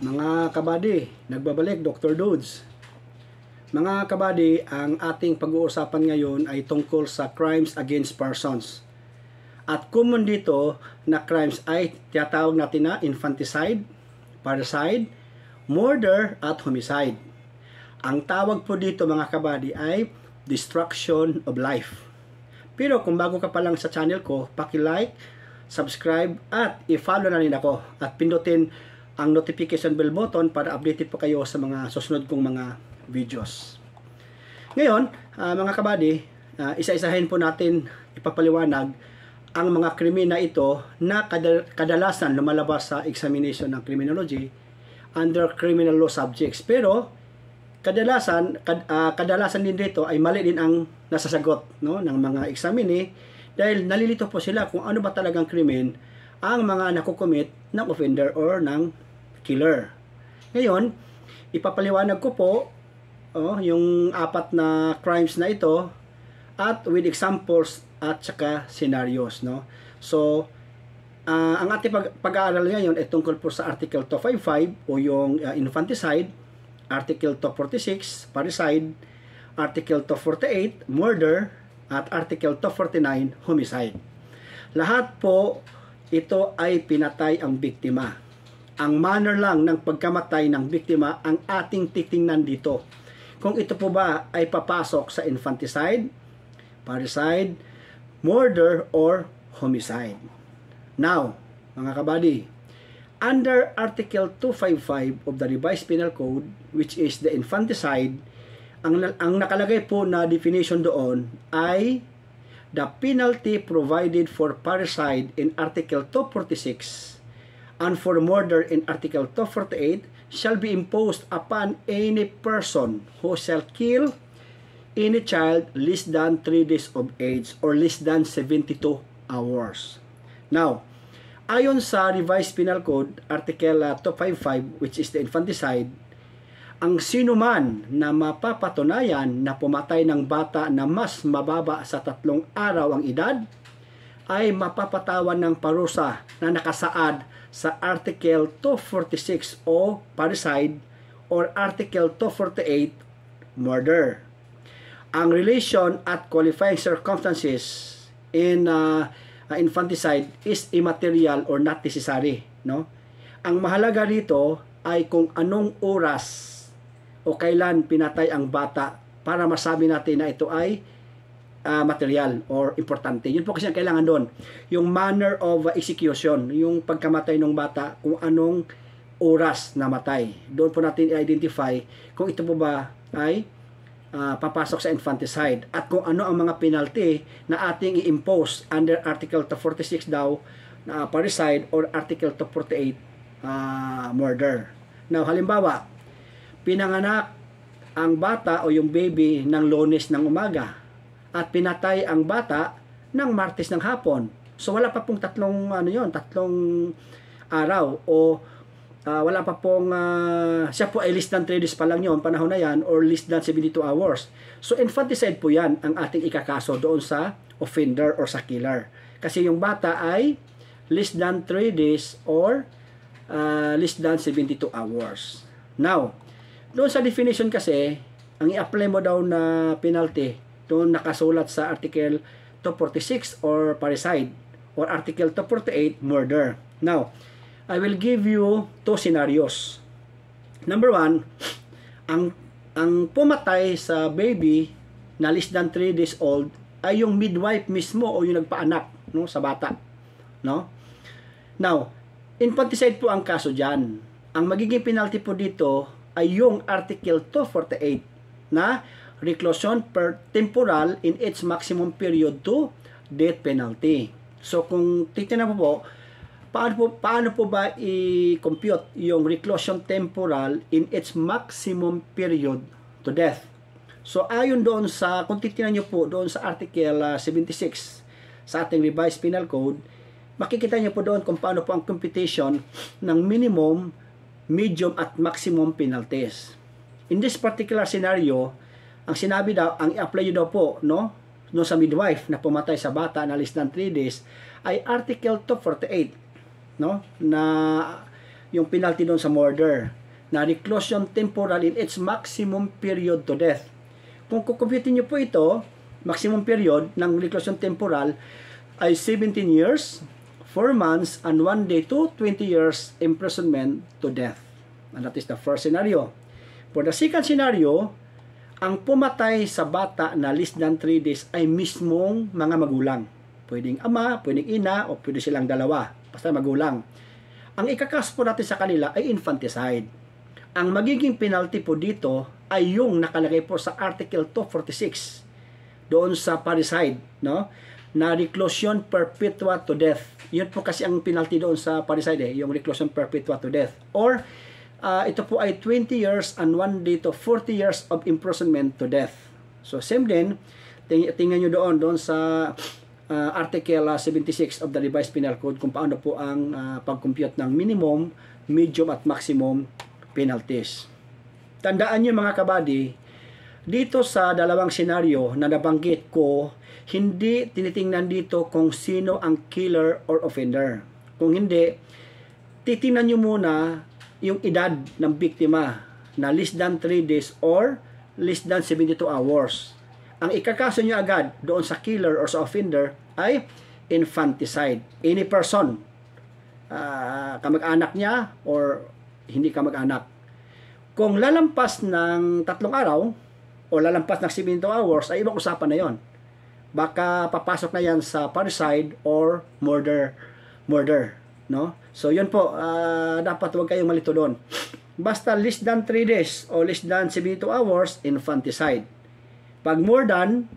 Mga kabady, nagbabalik Dr. Dudes. Mga kabady, ang ating pag-uusapan ngayon ay tungkol sa crimes against persons. At common dito na crimes ay tinatawag natin na infanticide, parricide, murder at homicide. Ang tawag po dito mga kabady ay destruction of life. Pero kung bago ka pa lang sa channel ko, paki-like, subscribe at i-follow na rin ako at pindutin ang notification bell button para updated po kayo sa mga susunod kong mga videos. Ngayon, mga kabady, isa-isahin po natin ipapaliwanag ang mga krimen na ito na kadalasan lumalabas sa examination ng criminology under criminal law subjects. Pero kadalasan din dito ay mali din ang nasasagot, no, ng mga examinee dahil nalilito po sila kung ano ba talagang krimen ang mga nakukomit ng offender or ng killer. Ngayon, ipapaliwanag ko po yung apat na crimes na ito at with examples at saka scenarios, no. So, ang ating pag-aaral ngayon ay tungkol po sa Article 255 o yung infanticide, Article 246, parricide, Article 248, murder, at Article 249, homicide. Lahat po ito ay pinatay ang biktima. Ang manner lang ng pagkamatay ng biktima ang ating titingnan dito. Kung ito po ba ay papasok sa infanticide, parricide, murder, or homicide. Now, mga kabady, under Article 255 of the Revised Penal Code, which is the infanticide, ang nakalagay po na definition doon ay the penalty provided for parricide in Article 246 and for murder in Article 248 shall be imposed upon any person who shall kill any child less than 3 days of age or less than 72 hours. Now, ayon sa Revised Penal Code, Article 255, which is the infanticide, ang sino man na mapapatunayan na pumatay ng bata na mas mababa sa 3 araw ang edad ay mapapatawan ng parusa na nakasaad sa Article 246 o parricide or Article 248 murder. Ang relation at qualifying circumstances in infanticide is immaterial or not necessary, no? Ang mahalaga rito ay kung anong oras o kailan pinatay ang bata para masabi natin na ito ay material or importante. Yun po kasi ang kailangan doon. Yung manner of execution, yung pagkamatay ng bata, kung anong oras namatay. Doon po natin i-identify kung ito po ba ay papasok sa infanticide at kung ano ang mga penalty na ating i-impose under Article 246 daw na parricide or Article 248 murder. Now, halimbawa, pinanganak ang bata o yung baby ng Lunes ng umaga at pinatay ang bata ng Martes ng hapon. So wala pa pong tatlong araw o wala pa pong siya po ay less than 3 days pa lang yon panahon na yan or less than 72 hours. So infanticide po yan ang ating ikakaso doon sa offender or sa killer. Kasi yung bata ay less than 3 days or less than 72 hours. Now, doon sa definition kasi, ang i-apply mo daw na penalty, doon nakasulat sa Article 246 or parricide or Article 248 murder. Now, I will give you 2 scenarios. Number 1, ang pumatay sa baby na less than 3 days old ay yung midwife mismo o yung nagpaanak, no, sa bata, no? Now, infanticide po ang kaso diyan. Ang magiging penalty po dito ay yung Article 248 na reclusion per temporal in its maximum period to death penalty. So kung titingnan po, paano po ba i-compute yung reclusion temporal in its maximum period to death? So ayon doon sa, kung titingnan nyo po doon sa Article 76 sa ating Revised Penal Code, makikita nyo po doon kung paano po ang computation ng minimum, medium at maximum penalties. In this particular scenario, ang sinabi daw, ang i-apply daw po, no sa midwife na pumatay sa bata na less than 3 days ay Article 248, no, na yung penalty doon sa murder, na reclusion temporal in its maximum period to death. Kung kukumpitin nyo po ito, maximum period ng reclusion temporal ay 17 years, 4 months, and 1 day to 20 years imprisonment to death. And that is the first scenario. For the second scenario, ang pumatay sa bata na less than 3 days ay mismong mga magulang. Pwedeng ama, pwedeng ina, o pwede silang dalawa. Basta magulang. Ang ikakas po natin sa kanila ay infanticide. Ang magiging penalty po dito ay yung nakalagay po sa Article 246 doon sa parricide, no? Na reclusion perpetua to death. Yun po kasi ang penalty doon sa parricide, yung reclusion perpetua to death. Or ito po ay 20 years and 1 day to 40 years of imprisonment to death. So same din, tingnan nyo doon sa Article 76 of the Revised Penal Code kung paano po ang pag-compute ng minimum, medium at maximum penalties. Tandaan nyo mga kabady, dito sa dalawang senaryo na nabanggit ko, hindi tinitingnan dito kung sino ang killer or offender. Kung hindi, titingnan nyo muna yung edad ng biktima na less than 3 days or less than 72 hours. Ang ikakaso nyo agad doon sa killer or sa offender ay infanticide. Any person, kamag-anak niya or hindi kamag-anak. Kung lalampas ng 3 araw o lalampas ng 72 hours, ay ibang usapan na yon. Baka papasok na yan sa parricide or murder, no? So yun po, dapat huwag kayong malito doon. Basta less than 3 days o less than 72 hours, infanticide. Pag more than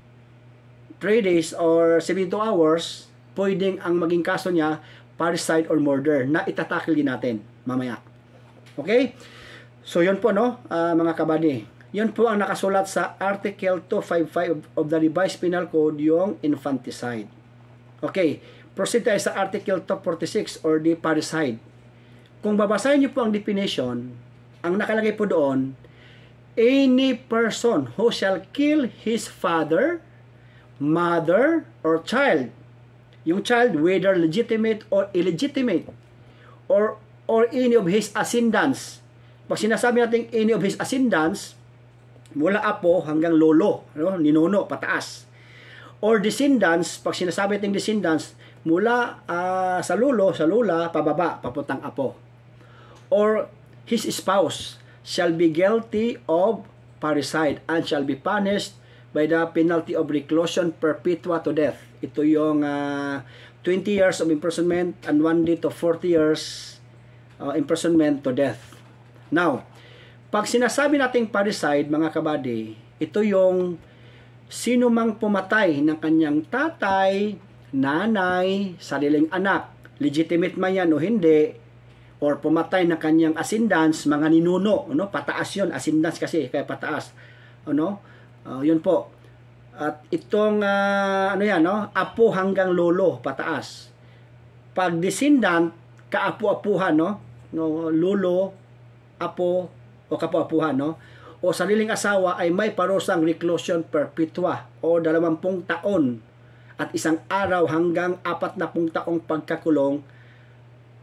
3 days or 72 hours, pwedeng ang maging kaso niya parricide or murder na itatakil din natin mamaya. Okay? So yun po, no, mga kabady. Yun po ang nakasulat sa Article 255 of the Revised Penal Code, yung infanticide. Okay, proceed tayo sa Article 246 or the parricide. Kung babasahin niyo po ang definition, ang nakalagay po doon, any person who shall kill his father, mother, or child. Yung child, whether legitimate or illegitimate, or any of his ascendants. Pag sinasabi natin any of his ascendants, mula apo hanggang lolo, no? Ninuno, pataas. Or descendants, pag sinasabi natin descendants, mula sa lolo, sa lula, pababa, papuntang apo. Or his spouse shall be guilty of parricide and shall be punished by the penalty of reclusion perpetua to death. Ito yung 20 years of imprisonment and 1 day to 40 years imprisonment to death. Now, pag sinasabi nating parricide, mga kabady, ito yung sino mang pumatay ng kanyang tatay, nanay, sariling anak, legitimate man yan o hindi, or pumatay ng kanyang ascendants, mga ninuno, no? Pataas yun, ascendants kasi, kaya pataas. Ano? Yun po. At itong, ano yan, no? Apo hanggang lolo, pataas. Pag descendant, kaapu-apuhan, no? Lolo, apo, o kapu-apuhan, no? O sariling asawa ay may parusang reclusion perpetua o 20 taon at 1 araw hanggang 40 taong pagkakulong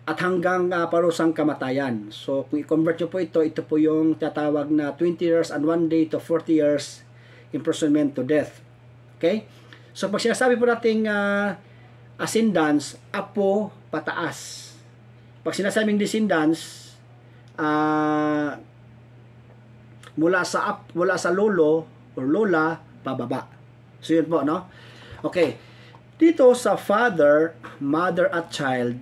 at hanggang parusang kamatayan. So kung i-convert nyo po ito po yung tatawag na 20 years and 1 day to 40 years imprisonment to death. Okay? So pag sinasabi po nating ascendants, apo, pataas. Pag sinasabing descendants, mula sa lolo or lola pababa. So yun po, no? Okay. Dito sa father, mother at child,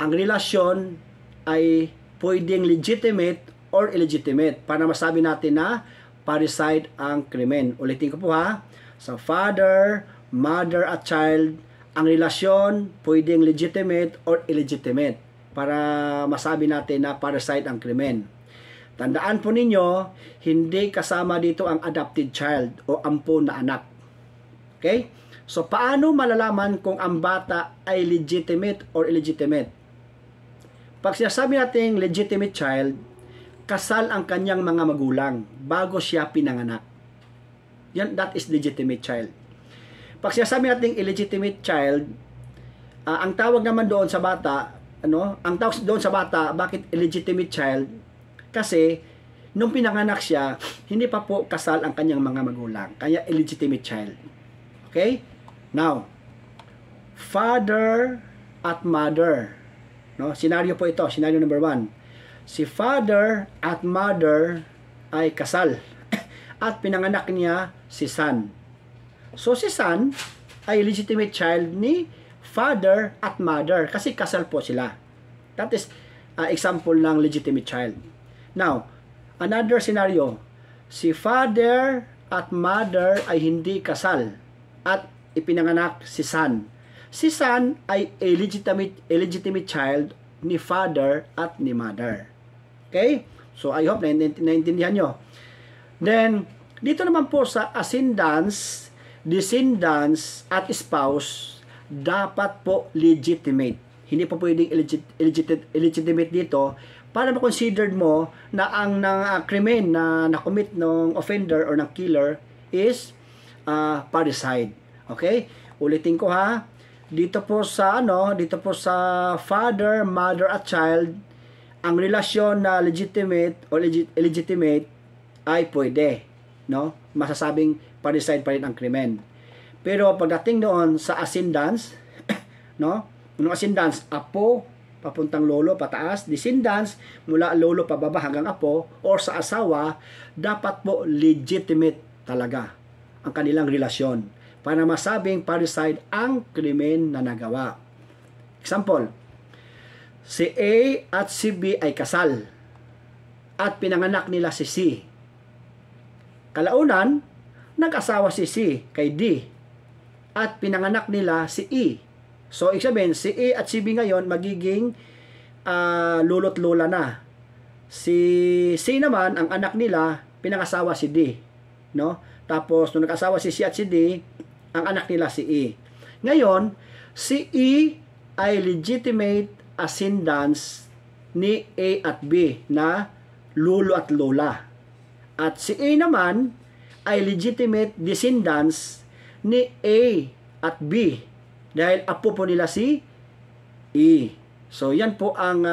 ang relasyon ay pwedeng legitimate or illegitimate para masabi natin na parricide ang krimen. Ulitin ko po ha. Sa father, mother at child, ang relasyon pwedeng legitimate or illegitimate para masabi natin na parricide ang krimen. Tandaan po ninyo, hindi kasama dito ang adopted child o ampon na anak. Okay? So, paano malalaman kung ang bata ay legitimate or illegitimate? Pag sinasabi natin legitimate child, kasal ang kanyang mga magulang bago siya pinanganak. Yan, that is legitimate child. Pag sinasabi natin illegitimate child, ang tawag naman doon sa bata, ang tawag doon sa bata, bakit illegitimate child? Kasi nung pinanganak siya, hindi pa po kasal ang kanyang mga magulang. Kaya illegitimate child. Okay? Now, father at mother. Scenario po ito, scenario number 1. Si father at mother ay kasal at pinanganak niya si son. So si son ay legitimate child ni father at mother kasi kasal po sila. That is example ng legitimate child. Now, another scenario, si father at mother ay hindi kasal at ipinanganak si son. Si son ay a legitimate child ni father at ni mother. Okay? So, I hope naintindihan nyo. Then, dito naman po sa ascendants, descendants, at spouse, dapat po legitimate. Hindi po pwedeng illegitimate dito para ma-considered mo na ang krimen na na-commit ng offender or ng killer is parricide. Okay? Ulitin ko ha. Dito po sa father, mother at child, ang relasyon na legitimate o illegitimate ay pwede, masasabing parricide pa rin ang krimen. Pero pagdating doon sa ascendants, yung ascendants, apo papuntang lolo pataas, descendants mula lolo pababa hanggang apo or sa asawa, dapat po legitimate talaga ang kanilang relasyon para masabing parricide ang krimen na nagawa. Example, si A at si B ay kasal at pinanganak nila si C. Kalaunan, nag-asawa si C kay D at pinanganak nila si E. So, ibig sabihin, si A at si B ngayon magiging lolo't lola na. Si C naman, ang anak nila, pinangasawa si D. Tapos, nung nag-asawa si C at si D, ang anak nila si E. Ngayon, si E ay legitimate ascendants ni A at B na lolo at lola. At si A naman ay legitimate descendants ni A at B dahil apo po nila si E. So, yan po ang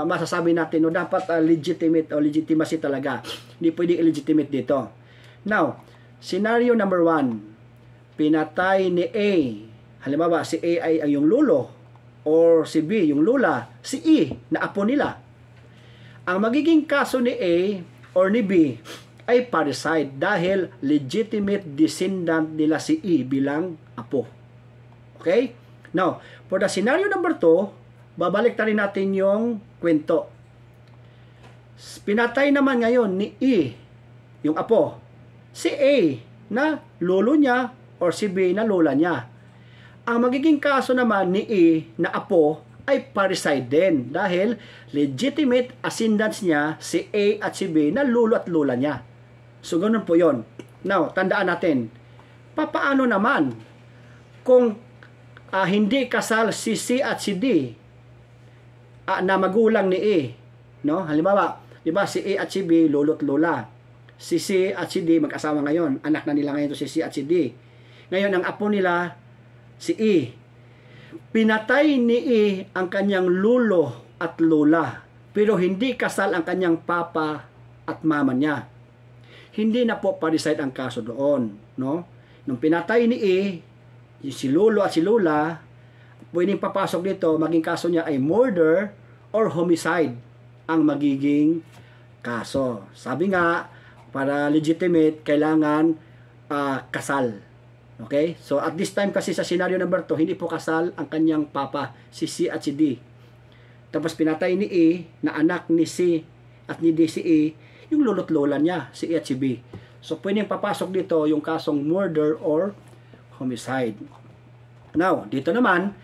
masasabi natin. Dapat legitimate o legitimacy talaga. Hindi pwedeng illegitimate dito. Now, scenario number 1. Pinatay ni A. Halimbawa, si A ay yung lolo or si B, yung lola, si E, na apo nila. Ang magiging kaso ni A or ni B ay parricide dahil legitimate descendant nila si E bilang apo. Okay? Now, for the scenario number 2, babalik rin natin yung kwento. Pinatay naman ngayon ni E, yung apo, si A na lolo niya or si B na lola niya. Ang magiging kaso naman ni E na apo ay parricide din dahil legitimate ascendants niya si A at si B na lolo at lola niya. So, ganun po yon. Now, tandaan natin, papaano naman kung hindi kasal si C at si D na magulang ni A? Halimbawa, di ba si A at si B, lolo at lola. Si C at si D, mag-asawa ngayon. Anak na nila ngayon to si C at si D. Ngayon, ang apo nila, si E. Pinatay ni E ang kanyang lolo at lola, pero hindi kasal ang kanyang papa at mama niya. Hindi na po parricide ang kaso doon. Nung pinatay ni E, si lolo at si lola, pwedeng papasok dito, maging kaso niya ay murder or homicide ang magiging kaso. Sabi nga, para legitimate, kailangan kasal. Okay? So, at this time kasi sa scenario number 2, hindi po kasal ang kanyang papa, si C at si D. Tapos pinatay ni E, na anak ni C at ni D si E, yung lolo't lola niya, si E at si B. So, pwedeng papasok dito yung kasong murder or homicide. Now, dito naman,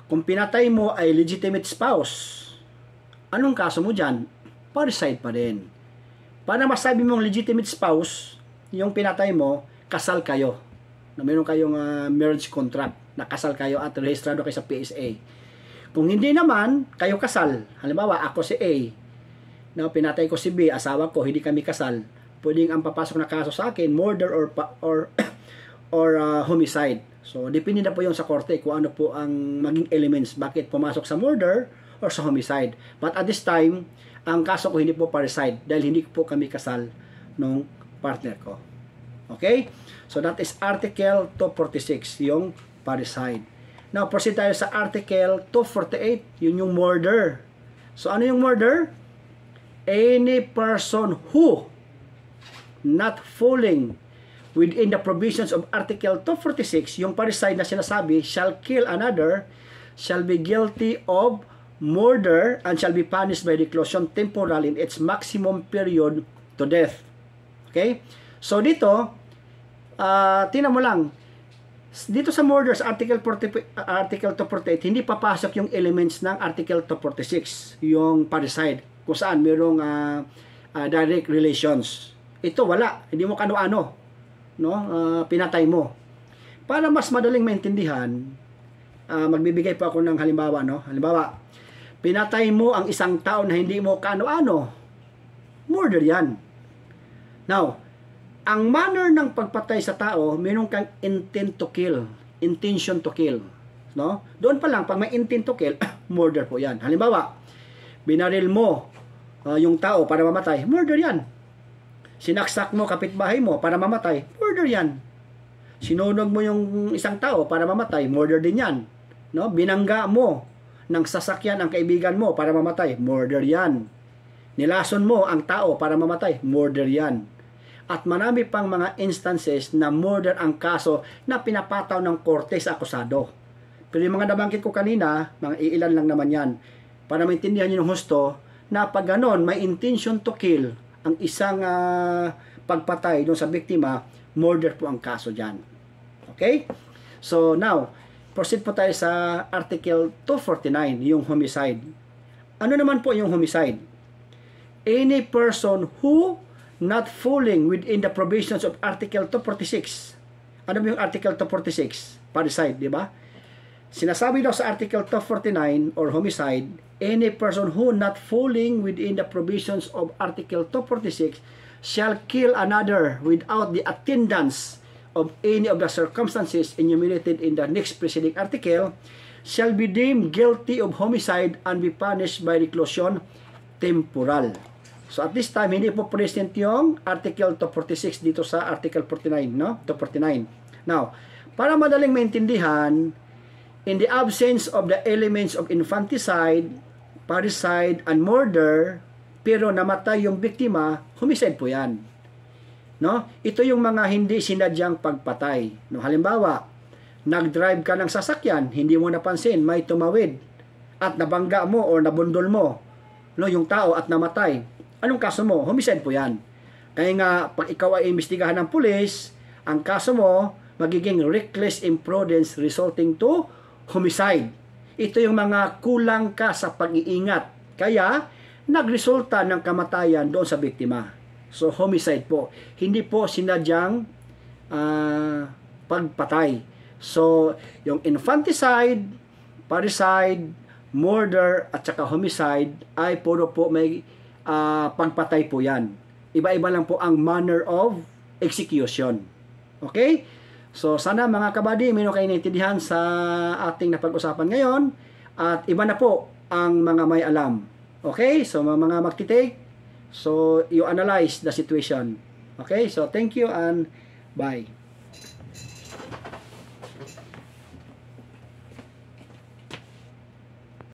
kung pinatay mo ay legitimate spouse, anong kaso mo dyan? Parricide pa rin. Para masabi mong legitimate spouse, yung pinatay mo, kasal kayo. Na meron kayong marriage contract, na kasal kayo at rehistrado kayo sa PSA. Kung hindi naman, kayo kasal. Halimbawa, ako si A, na pinatay ko si B, asawa ko, hindi kami kasal. Pwedeng ang papasok na kaso sa akin, murder or homicide. So, depende na po yung sa korte kung ano po ang maging elements. Bakit pumasok sa murder or sa homicide. But at this time, ang kaso ko hindi po parricide dahil hindi po kami kasal nung partner ko. Okay? So that is Article 246, yung parricide. Now, proceed tayo sa Article 248, yun yung murder. So ano yung murder? Any person who not falling within the provisions of Article 246, yung parricide na sinasabi, shall kill another, shall be guilty of murder, and shall be punished by reclusion temporal in its maximum period to death. Okay? So dito, tingnan mo lang, dito sa murders, Article 248, hindi papasok yung elements ng Article 246, yung parricide, kung saan mayroong direct relations. Ito wala, hindi mo kano-ano, no? Pinatay mo. Para mas madaling maintindihan, magbibigay po ako ng halimbawa, no? Halimbawa, pinatay mo ang isang tao na hindi mo kano-ano, murder yan. Now, ang manner ng pagpatay sa tao, mayroon kang intent to kill, intention to kill, no? Doon pa lang, pag may intent to kill, murder po yan. Halimbawa, binaril mo yung tao para mamatay, murder yan. Sinaksak mo kapitbahay mo para mamatay, murder yan. Sinunog mo yung isang tao para mamatay, murder din yan. No? Binangga mo ng sasakyan ang kaibigan mo para mamatay, murder yan. Nilason mo ang tao para mamatay, murder yan. At marami pang mga instances na murder ang kaso na pinapataw ng korte sa akusado. Pero yung mga nabanggit ko kanina, mga iilan lang naman yan, para maintindihan nyo yung husto, na pag ganon, may intention to kill, ang isang pagpatay doon sa biktima, murder po ang kaso dyan. Okay? So now, proceed po tayo sa Article 249, yung homicide. Ano naman po yung homicide? Any person who not falling within the provisions of Article 246. Ano ba yung Article 246? Parricide, di ba? Sinasabi daw sa Article 249 or homicide, any person who not falling within the provisions of Article 246 shall kill another without the attendance of any of the circumstances enumerated in the next preceding article shall be deemed guilty of homicide and be punished by reclusion temporal. So at this time, hindi po present yung Article 246 dito sa Article 49, no? 249. Now, para madaling maintindihan, in the absence of the elements of infanticide, parricide, and murder, pero namatay yung biktima, homicide po yan. No? Ito yung mga hindi sinadyang pagpatay. No? Halimbawa, nag-drive ka ng sasakyan, hindi mo napansin, may tumawid, at nabangga mo o nabundol mo, no, yung tao at namatay. Anong kaso mo? Homicide po yan. Kaya nga, pag ikaw ay imbestigahan ng pulis, ang kaso mo, magiging reckless imprudence resulting to homicide. Ito yung mga kulang ka sa pag-iingat. Kaya, nagresulta ng kamatayan doon sa biktima. So, homicide po. Hindi po sinadyang pagpatay. So, yung infanticide, parricide, murder, at saka homicide ay puro po may pagpatay po yan. Iba-iba lang po ang manner of execution. Okay? So, sana mga kabady, meron kayo naintindihan sa ating napag-usapan ngayon. At iba na po ang mga may alam. Okay? So, mga magtitake, so you analyze the situation. Okay? So, thank you and bye.